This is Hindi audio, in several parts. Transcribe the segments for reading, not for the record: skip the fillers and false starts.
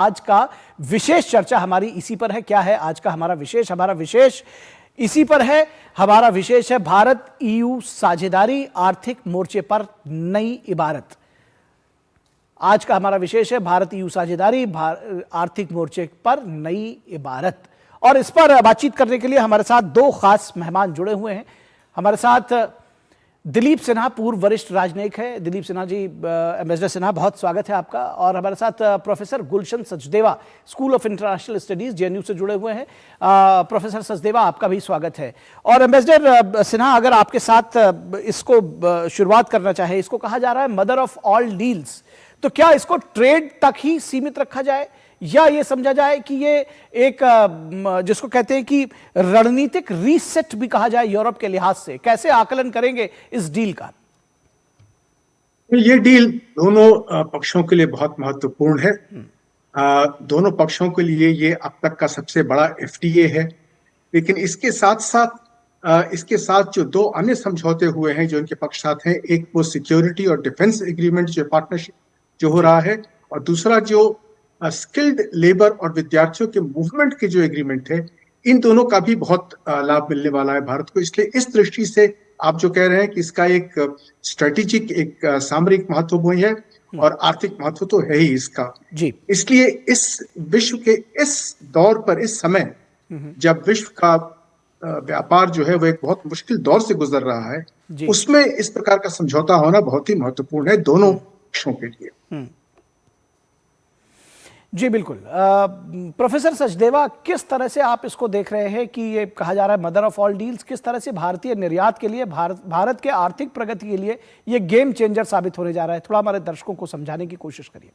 आज का विशेष चर्चा हमारी इसी पर है। क्या है आज का हमारा विशेष इसी पर है। हमारा विशेष है भारत ईयू साझेदारी, आर्थिक मोर्चे पर नई इबारत। आज का हमारा विशेष है भारत ईयू साझेदारी, आर्थिक मोर्चे पर नई इबारत। और इस पर बातचीत करने के लिए हमारे साथ दो खास मेहमान जुड़े हुए हैं। हमारे साथ दिलीप सिन्हा, पूर्व वरिष्ठ राजनयिक है। दिलीप सिन्हा जी, एम्बेसडर सिन्हा, बहुत स्वागत है आपका। और हमारे साथ professor Gulshan Sachdeva, school of international studies, JNU से जुड़े हुए हैं। प्रोफेसर सचदेवा, आपका भी स्वागत है। और एम्बेसडर सिन्हा, अगर आपके साथ इसको शुरुआत करना चाहे, इसको कहा जा रहा है मदर ऑफ ऑल डील्स, तो क्या इसको ट्रेड तक ही सीमित रखा जाए या ये समझा जाए कि ये एक जिसको कहते हैं कि रणनीतिक रीसेट भी कहा जाए यूरोप के लिहाज से? कैसे आकलन करेंगे इस डील का? ये डील दोनों पक्षों के लिए बहुत महत्वपूर्ण है। दोनों पक्षों के लिए ये अब तक का सबसे बड़ा एफटीए है। लेकिन इसके साथ जो दो अन्य समझौते हुए हैं जो इनके पक्ष साथ हैं, एक वो सिक्योरिटी और डिफेंस एग्रीमेंट जो पार्टनरशिप जो हो रहा है, और दूसरा जो स्किल्ड लेबर और विद्यार्थियों के मूवमेंट के जो एग्रीमेंट है, इन दोनों का भी बहुत लाभ मिलने वाला है भारत को। इसलिए इस दृष्टि से आप जो कह रहे हैं कि इसका एक स्ट्रेटेजिक, एक सामरिक महत्व भी है और आर्थिक महत्व तो है ही इसका जी। इसलिए इस विश्व के इस दौर पर, इस समय जब विश्व का व्यापार जो है वो एक बहुत मुश्किल दौर से गुजर रहा है, उसमें इस प्रकार का समझौता होना बहुत ही महत्वपूर्ण है दोनों पक्षों के लिए। जी बिल्कुल। प्रोफेसर सचदेवा, किस तरह से आप इसको देख रहे हैं कि ये कहा जा रहा है मदर ऑफ ऑल डील्स, किस तरह से भारतीय निर्यात के लिए, भारत के आर्थिक प्रगति के लिए ये गेम चेंजर साबित होने जा रहा है? थोड़ा हमारे दर्शकों को समझाने की कोशिश करिए।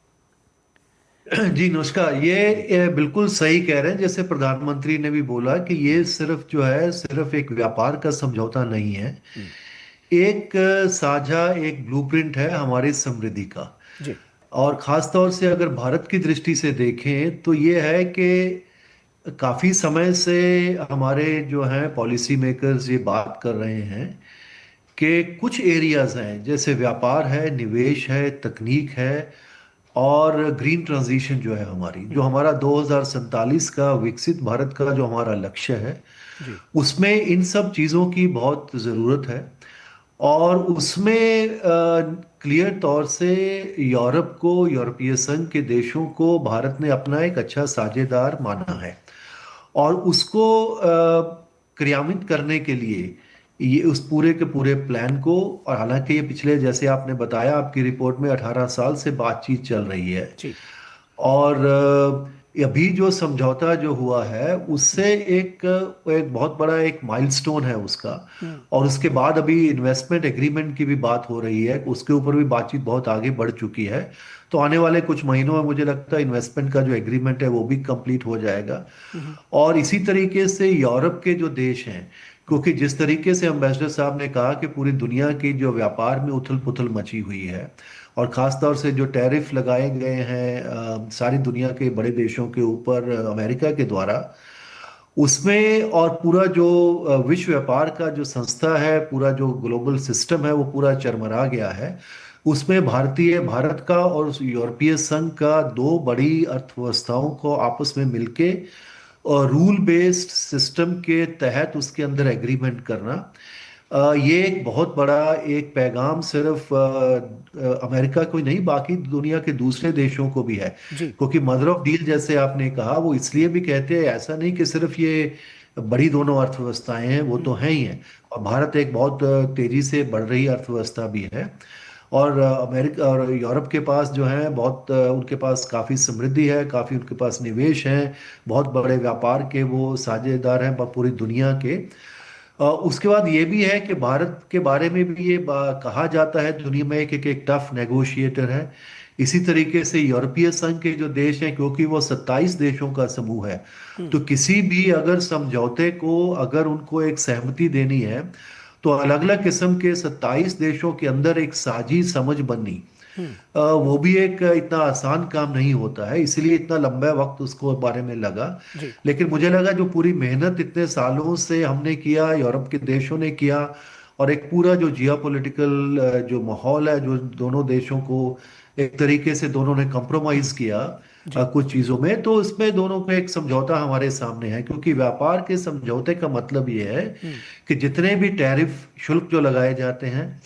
जी नमस्कार। ये बिल्कुल सही कह रहे हैं, जैसे प्रधानमंत्री ने भी बोला कि ये सिर्फ जो है सिर्फ एक व्यापार का समझौता नहीं है, एक साझा एक ब्लूप्रिंट है हमारी समृद्धि का जी। और ख़ास तौर से अगर भारत की दृष्टि से देखें तो ये है कि काफ़ी समय से हमारे जो हैं पॉलिसी मेकर्स ये बात कर रहे हैं कि कुछ एरियाज़ हैं, जैसे व्यापार है, निवेश है, तकनीक है और ग्रीन ट्रांजिशन जो है हमारी, जो हमारा 2047 का विकसित भारत का जो हमारा लक्ष्य है, उसमें इन सब चीज़ों की बहुत ज़रूरत है। और उसमें क्लियर तौर से यूरोप को, यूरोपीय संघ के देशों को भारत ने अपना एक अच्छा साझेदार माना है और उसको क्रियान्वित करने के लिए ये उस पूरे के पूरे प्लान को, और हालांकि ये पिछले, जैसे आपने बताया आपकी रिपोर्ट में, 18 साल से बातचीत चल रही है और अभी जो समझौता जो हुआ है उससे एक बहुत बड़ा एक माइलस्टोन है उसका। और उसके बाद अभी इन्वेस्टमेंट एग्रीमेंट की भी बात हो रही है, उसके ऊपर भी बातचीत बहुत आगे बढ़ चुकी है। तो आने वाले कुछ महीनों में मुझे लगता है इन्वेस्टमेंट का जो एग्रीमेंट है वो भी कंप्लीट हो जाएगा। और इसी तरीके से यूरोप के जो देश हैं, क्योंकि जिस तरीके से एम्बेसडर साहब ने कहा कि पूरी दुनिया की जो व्यापार में उथल पुथल मची हुई है और ख़ास तौर से जो टैरिफ लगाए गए हैं सारी दुनिया के बड़े देशों के ऊपर अमेरिका के द्वारा, उसमें और पूरा जो विश्व व्यापार का जो संस्था है, पूरा जो ग्लोबल सिस्टम है वो पूरा चरमरा गया है। उसमें भारत का और यूरोपीय संघ का दो बड़ी अर्थव्यवस्थाओं को आपस में मिलके और रूल बेस्ड सिस्टम के तहत उसके अंदर एग्रीमेंट करना, ये एक बहुत बड़ा एक पैगाम सिर्फ अमेरिका को ही नहीं, बाकी दुनिया के दूसरे देशों को भी है। क्योंकि मदर ऑफ डील जैसे आपने कहा, वो इसलिए भी कहते हैं, ऐसा नहीं कि सिर्फ ये बड़ी दोनों अर्थव्यवस्थाएं हैं, वो तो हैं ही हैं, और भारत एक बहुत तेजी से बढ़ रही अर्थव्यवस्था भी है। और अमेरिका और यूरोप के पास जो है बहुत उनके पास काफ़ी समृद्धि है, काफ़ी उनके पास निवेश हैं, बहुत बड़े व्यापार के वो साझेदार हैं पूरी दुनिया के। उसके बाद ये भी है कि भारत के बारे में भी ये कहा जाता है दुनिया में एक टफ नेगोशिएटर है। इसी तरीके से यूरोपीय संघ के जो देश हैं, क्योंकि वो 27 देशों का समूह है, तो किसी भी अगर समझौते को अगर उनको एक सहमति देनी है तो अलग अलग किस्म के 27 देशों के अंदर एक साझी समझ बननी, वो भी एक इतना आसान काम नहीं होता है, इसलिए इतना लंबा वक्त उसको बारे में लगा। लेकिन मुझे लगा जो पूरी मेहनत इतने सालों से हमने किया, यूरोप के देशों ने किया, और एक पूरा जो जियोपॉलिटिकल जो माहौल है, जो दोनों देशों को एक तरीके से दोनों ने कॉम्प्रोमाइज किया, कुछ चीजों में, तो इसमें दोनों का एक समझौता हमारे सामने है, क्योंकि व्यापार के समझौते का मतलब ये है कि जितने भी टैरिफ शुल्क जो लगाए जाते हैं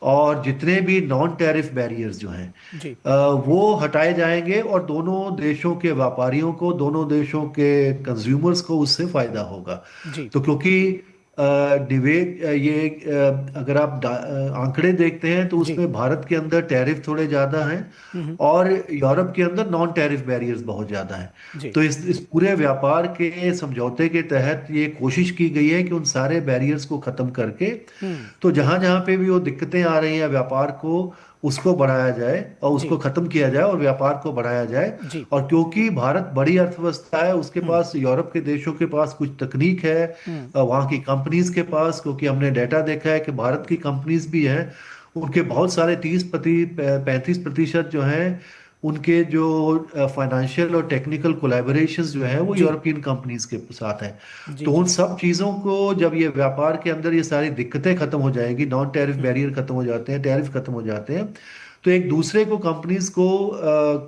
और जितने भी नॉन टैरिफ बैरियर्स जो हैं जी वो हटाए जाएंगे, और दोनों देशों के व्यापारियों को, दोनों देशों के कंज्यूमर्स को उससे फायदा होगा। जी तो क्योंकि अगर आप आंकड़े देखते हैं तो जी उसमें भारत के अंदर टैरिफ थोड़े ज्यादा हैं और यूरोप के अंदर नॉन टैरिफ बैरियर्स बहुत ज्यादा हैं। जी तो इस पूरे व्यापार के समझौते के तहत ये कोशिश की गई है कि उन सारे बैरियर्स को खत्म करके, तो जहां जहां पे भी वो दिक्कतें आ रही हैं व्यापार को, उसको बढ़ाया जाए और उसको जी खत्म किया जाए और व्यापार को बढ़ाया जाए। जी और क्योंकि भारत बड़ी अर्थव्यवस्था है, उसके पास, यूरोप के देशों के पास कुछ तकनीक है, वहाँ की कंपनीज के पास, क्योंकि हमने डेटा देखा है कि भारत की कंपनीज भी हैं, उनके बहुत सारे 35% जो हैं उनके जो फाइनेंशियल और टेक्निकल कोलैबोरेशंस जो है वो जी यूरोपियन कंपनीज के साथ हैं। जी तो उन जी सब चीज़ों को जब ये व्यापार के अंदर ये सारी दिक्कतें खत्म हो जाएगी, नॉन टैरिफ बैरियर खत्म हो जाते हैं, टैरिफ खत्म हो जाते हैं, तो एक दूसरे को, कंपनीज को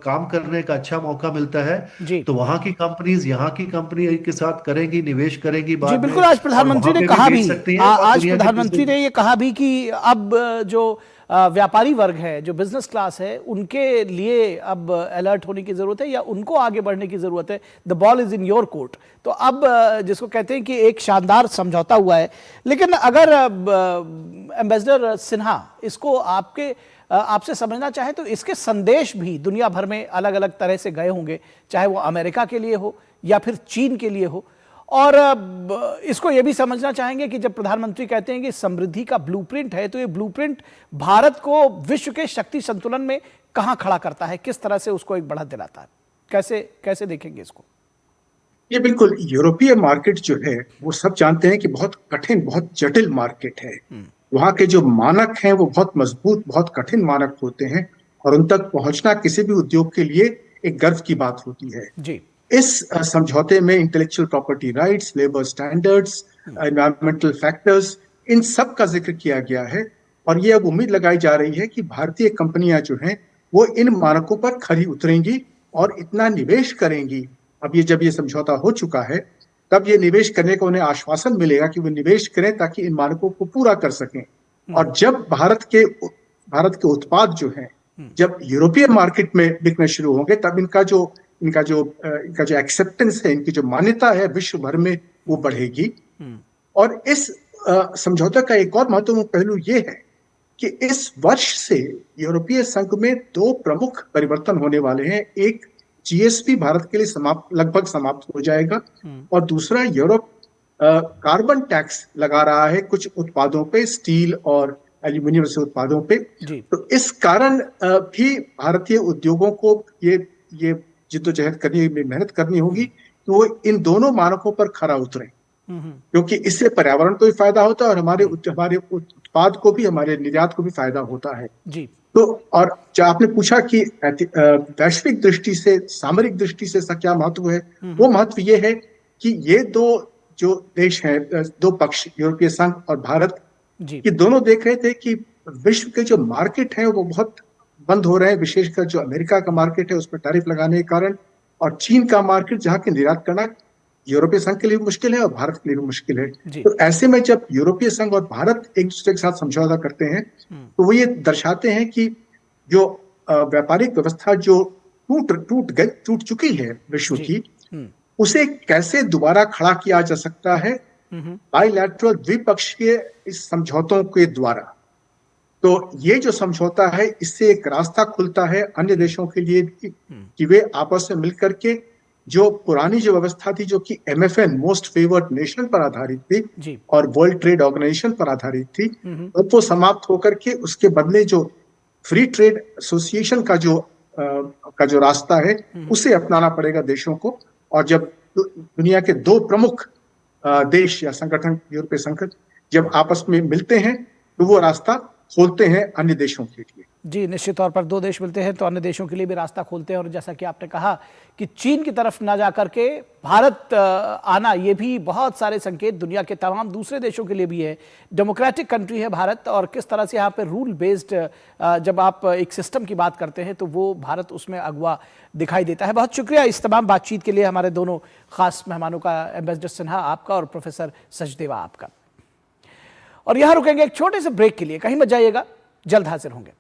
काम करने का अच्छा मौका मिलता है। जी तो वहाँ की कंपनीज यहाँ की कंपनी के साथ करेंगी, निवेश करेंगी जी बाद में, बिल्कुल। आज और प्रधानमंत्री वहाँ ने पे कहा बेच भी, सकती हैं और आज दुनिया के प्रधानमंत्री दूसरे। ने ये कहा भी कि अब जो व्यापारी वर्ग है, जो बिजनेस क्लास है, उनके लिए अब अलर्ट होने की जरूरत है या उनको आगे बढ़ने की जरूरत है। The ball is in your court. तो अब जिसको कहते हैं कि एक शानदार समझौता हुआ है। लेकिन अगर एम्बेसडर सिन्हा इसको आपसे समझना चाहे तो इसके संदेश भी दुनिया भर में अलग अलग तरह से गए होंगे, चाहे वो अमेरिका के लिए हो या फिर चीन के लिए हो। और इसको ये भी समझना चाहेंगे कि जब प्रधानमंत्री कहते हैं कि समृद्धि का ब्लूप्रिंट है, तो ये ब्लूप्रिंट भारत को विश्व के शक्ति संतुलन में कहां खड़ा करता है, किस तरह से उसको एक बढ़त दिलाता है, कैसे कैसे देखेंगे इसको? ये बिल्कुल, यूरोपीय मार्केट जो है वो सब जानते हैं कि बहुत कठिन, बहुत जटिल मार्केट है। वहाँ के जो मानक हैं वो बहुत मजबूत, बहुत कठिन मानक होते हैं, और उन तक पहुंचना किसी भी उद्योग के लिए एक गर्व की बात होती है। जी इस समझौते में intellectual property rights, labour standards, environmental factors, इन सब का जिक्र किया गया है। और ये अब उम्मीद लगाई जा रही है कि भारतीय कंपनियां जो हैं वो इन मानकों पर खरी उतरेंगी और इतना निवेश करेंगी। अब जब ये समझौता हो चुका है, तब ये निवेश करने का उन्हें आश्वासन मिलेगा कि वो निवेश करें ताकि इन मानकों को पूरा कर सकें। और जब भारत के उत्पाद जो हैं जब यूरोपीय मार्केट में बिकने शुरू होंगे, तब इनका जो एक्सेप्टेंस है, इनकी जो मान्यता है विश्व भर में, वो बढ़ेगी। और इस समझौता का एक और महत्वपूर्ण पहलू ये है कि इस वर्ष से यूरोपीय संघ में 2 प्रमुख परिवर्तन होने वाले हैं। एक, जीएसपी भारत के लिए लगभग समाप्त हो जाएगा, और दूसरा, यूरोप कार्बन टैक्स लगा रहा है कुछ उत्पादों पे, स्टील और एल्यूमिनियम से उत्पादों पे। तो इस कारण भी भारतीय उद्योगों को ये जिद्दोजहद करनी, मेहनत करनी होगी कि वो इन दोनों मानकों पर खरा उतरें, क्योंकि इससे पर्यावरण को भी फायदा होता है और हमारे उत्पाद को भी, हमारे निर्यात को भी फायदा होता है। जी तो और जो आपने पूछा कि वैश्विक दृष्टि से, सामरिक दृष्टि से इसका क्या महत्व है, वो महत्व ये है कि ये 2 जो देश हैं, 2 पक्ष, यूरोपीय संघ और भारत, ये दोनों देख रहे थे कि विश्व के जो मार्केट है वो बहुत बंद हो रहे हैं, विशेषकर जो अमेरिका का मार्केट है उस पर टैरिफ लगाने के कारण, और चीन का मार्केट जहाँ के निर्यात करना यूरोपीय संघ के लिए भी मुश्किल है और भारत के लिए भी मुश्किल है। तो ऐसे में जब यूरोपीय संघ और भारत एक दूसरे के साथ समझौता करते हैं, तो वो ये दर्शाते हैं कि जो व्यापारिक व्यवस्था जो टूट चुकी है विश्व की, उसे कैसे दोबारा खड़ा किया जा सकता है बाइलैटरल, द्विपक्षीय इस समझौतों के द्वारा। तो ये जो समझौता है, इससे एक रास्ता खुलता है अन्य देशों के लिए कि वे आपस में मिलकर के जो पुरानी जो व्यवस्था थी, जो कि MFN, मोस्ट फेवर्ड नेशन पर आधारित थी और वर्ल्ड ट्रेड ऑर्गेनाइजेशन पर आधारित थी, अब वो समाप्त होकर के उसके बदले जो फ्री ट्रेड एसोसिएशन का जो रास्ता है, उसे अपनाना पड़ेगा देशों को। और जब दुनिया के 2 प्रमुख देश या संगठन, यूरोपीय संघ, जब आपस में मिलते हैं, तो वो रास्ता खोलते हैं अन्य देशों के लिए। जी, निश्चित तौर पर दो देश मिलते हैं तो अन्य देशों के लिए भी रास्ता खोलते हैं, और जैसा कि आपने कहा कि चीन की तरफ ना जा करके भारत आना, ये भी बहुत सारे संकेत दुनिया के तमाम दूसरे देशों के लिए भी है। डेमोक्रेटिक कंट्री है भारत, और किस तरह से यहाँ पे रूल बेस्ड जब आप एक सिस्टम की बात करते हैं तो वो भारत उसमें अगुवा दिखाई देता है। बहुत शुक्रिया इस तमाम बातचीत के लिए हमारे दोनों खास मेहमानों का, एम्बेसडर सिन्हा आपका और प्रोफेसर सचदेवा आपका। और यहाँ रुकेंगे एक छोटे से ब्रेक के लिए, कहीं मत जाइएगा, जल्द हाजिर होंगे।